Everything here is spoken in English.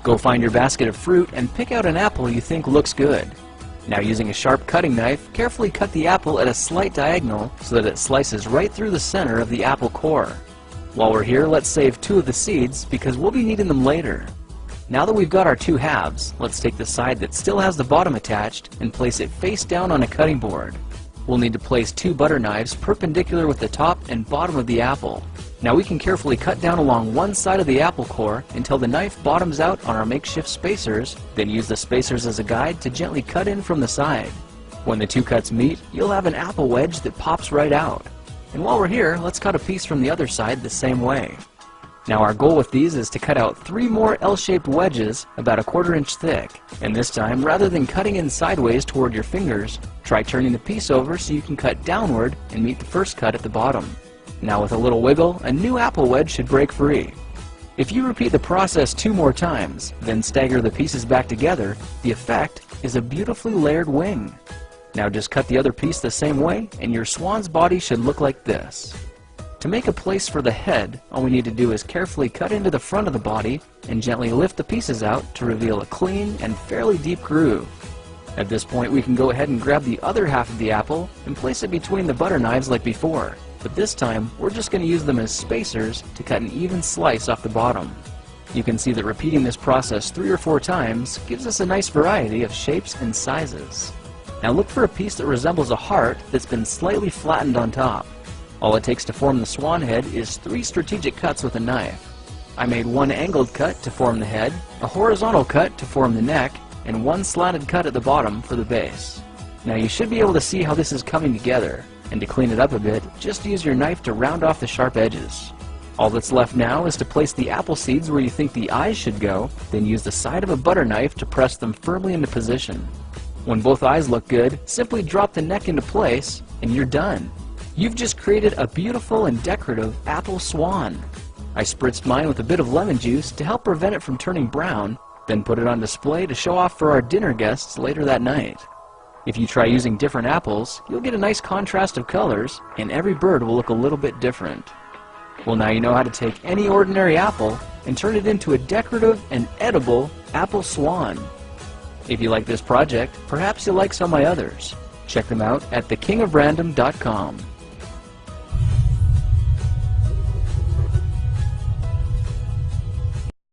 Go find your basket of fruit and pick out an apple you think looks good. Now, using a sharp cutting knife, carefully cut the apple at a slight diagonal so that it slices right through the center of the apple core. While we're here, let's save 2 of the seeds because we'll be needing them later. Now that we've got our 2 halves, let's take the side that still has the bottom attached and place it face down on a cutting board. We'll need to place 2 butter knives perpendicular with the top and bottom of the apple. Now we can carefully cut down along one side of the apple core until the knife bottoms out on our makeshift spacers, then use the spacers as a guide to gently cut in from the side. When the 2 cuts meet, you'll have an apple wedge that pops right out. And while we're here, let's cut a piece from the other side the same way. Now our goal with these is to cut out 3 more L-shaped wedges about 1/4 inch thick. And this time, rather than cutting in sideways toward your fingers, try turning the piece over so you can cut downward and meet the first cut at the bottom. Now with a little wiggle, a new apple wedge should break free. If you repeat the process 2 more times, then stagger the pieces back together, the effect is a beautifully layered wing. Now just cut the other piece the same way and your swan's body should look like this. To make a place for the head, all we need to do is carefully cut into the front of the body and gently lift the pieces out to reveal a clean and fairly deep groove. At this point, we can go ahead and grab the other half of the apple and place it between the butter knives like before, but this time we're just going to use them as spacers to cut an even slice off the bottom. You can see that repeating this process 3 or 4 times gives us a nice variety of shapes and sizes. Now look for a piece that resembles a heart that's been slightly flattened on top. All it takes to form the swan head is 3 strategic cuts with a knife. I made 1 angled cut to form the head, a horizontal cut to form the neck, and 1 slanted cut at the bottom for the base. Now you should be able to see how this is coming together, and to clean it up a bit, just use your knife to round off the sharp edges. All that's left now is to place the apple seeds where you think the eyes should go, then use the side of a butter knife to press them firmly into position. When both eyes look good, simply drop the neck into place, and you're done. You've just created a beautiful and decorative apple swan. I spritzed mine with a bit of lemon juice to help prevent it from turning brown, then put it on display to show off for our dinner guests later that night. If you try using different apples, you'll get a nice contrast of colors, and every bird will look a little bit different. Well, now you know how to take any ordinary apple and turn it into a decorative and edible apple swan. If you like this project, perhaps you'll like some of my others. Check them out at thekingofrandom.com.